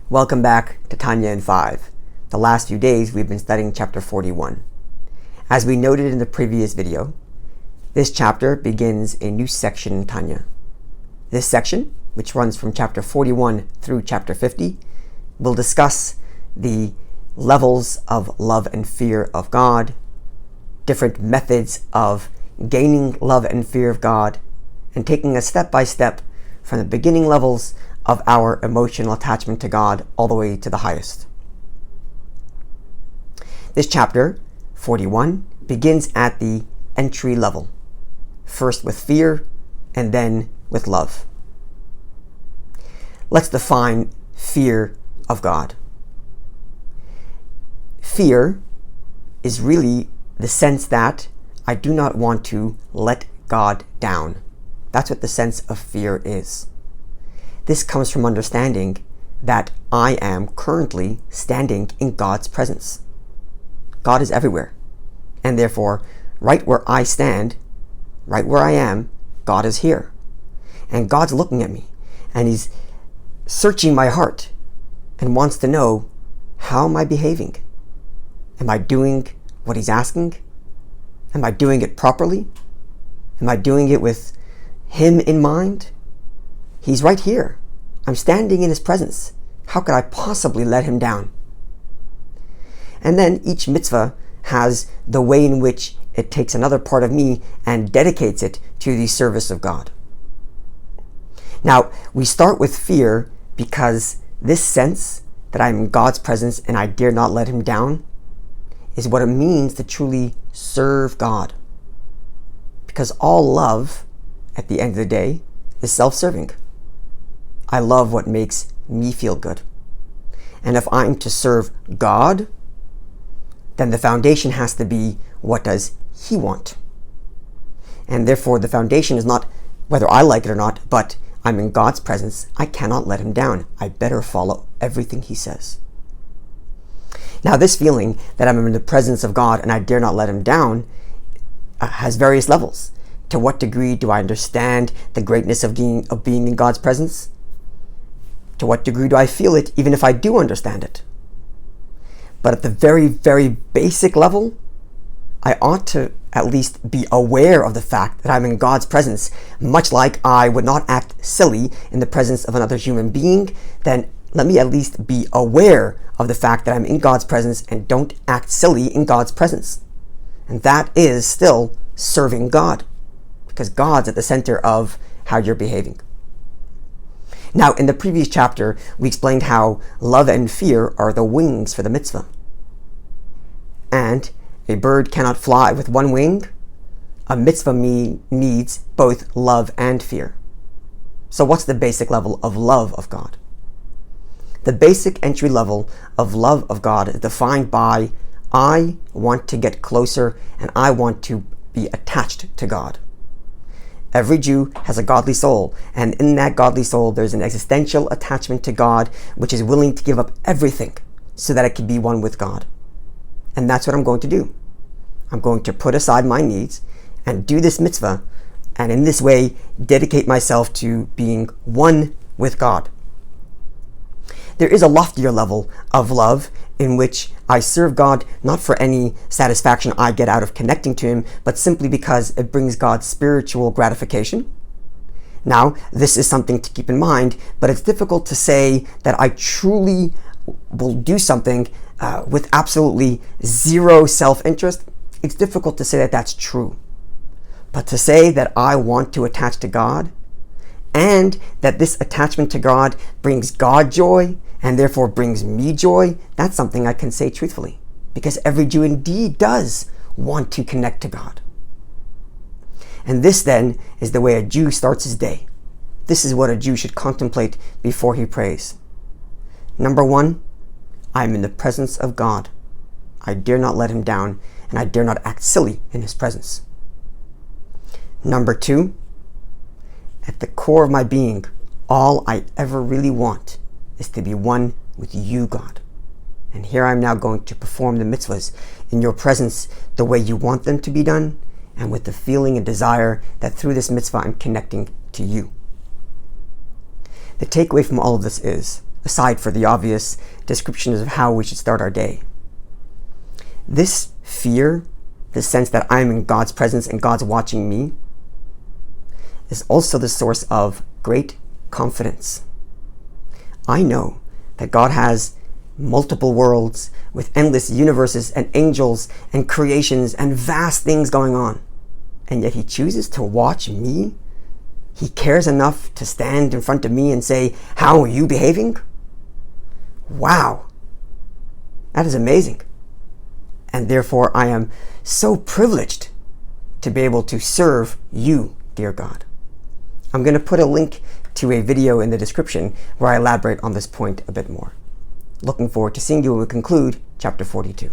Welcome back to Tanya in 5. The last few days we've been studying chapter 41. As we noted in the previous video, this chapter begins a new section in Tanya. This section, which runs from chapter 41 through chapter 50, will discuss the levels of love and fear of God, different methods of gaining love and fear of God, and taking us step by step from the beginning levels of our emotional attachment to God all the way to the highest. This chapter, 41, begins at the entry level, first with fear and then with love. Let's define fear of God. Fear is really the sense that I do not want to let God down. That's what the sense of fear is. This comes from understanding that I am currently standing in God's presence. God is everywhere. And therefore, right where I stand, right where I am, God is here. And God's looking at me. And He's searching my heart and wants to know, how am I behaving? Am I doing what He's asking? Am I doing it properly? Am I doing it with Him in mind? He's right here. I'm standing in His presence. How could I possibly let Him down? And then each mitzvah has the way in which it takes another part of me and dedicates it to the service of God. Now, we start with fear because this sense that I'm in God's presence and I dare not let Him down is what it means to truly serve God. Because all love, at the end of the day, is self-serving. I love what makes me feel good. And if I'm to serve God, then the foundation has to be, what does He want? And therefore the foundation is not whether I like it or not, but I'm in God's presence. I cannot let Him down. I better follow everything He says. Now this feeling that I'm in the presence of God and I dare not let Him down has various levels. To what degree do I understand the greatness of being in God's presence? To what degree do I feel it, even if I do understand it? But at the very, very basic level, I ought to at least be aware of the fact that I'm in God's presence, much like I would not act silly in the presence of another human being. Then let me at least be aware of the fact that I'm in God's presence and don't act silly in God's presence. And that is still serving God, because God's at the center of how you're behaving. Now, in the previous chapter, we explained how love and fear are the wings for the mitzvah. And a bird cannot fly with one wing. A mitzvah needs both love and fear. So what's the basic level of love of God? The basic entry level of love of God is defined by, I want to get closer and I want to be attached to God. Every Jew has a godly soul, and in that godly soul there's an existential attachment to God which is willing to give up everything so that it can be one with God. And that's what I'm going to do. I'm going to put aside my needs and do this mitzvah, and in this way dedicate myself to being one with God. There is a loftier level of love in which I serve God not for any satisfaction I get out of connecting to Him, but simply because it brings God spiritual gratification. Now, this is something to keep in mind, but it's difficult to say that I truly will do something with absolutely zero self-interest. It's difficult to say that that's true. But to say that I want to attach to God, and that this attachment to God brings God joy, and therefore brings me joy, that's something I can say truthfully. Because every Jew indeed does want to connect to God. And this then is the way a Jew starts his day. This is what a Jew should contemplate before he prays. Number one, I am in the presence of God. I dare not let Him down, and I dare not act silly in His presence. Number two, at the core of my being, all I ever really want is to be one with You, God. And here I'm now going to perform the mitzvahs in Your presence the way You want them to be done, and with the feeling and desire that through this mitzvah I'm connecting to You. The takeaway from all of this is aside for the obvious descriptions of how we should start our day. This fear, this sense that I'm in God's presence and God's watching me, is also the source of great confidence. I know that God has multiple worlds with endless universes and angels and creations and vast things going on. And yet he chooses to watch me. He cares enough to stand in front of me and say, "How are you behaving?" Wow. That is amazing. And therefore I am so privileged to be able to serve you, dear God. I'm going to put a link to a video in the description where I elaborate on this point a bit more. Looking forward to seeing you when we conclude chapter 42.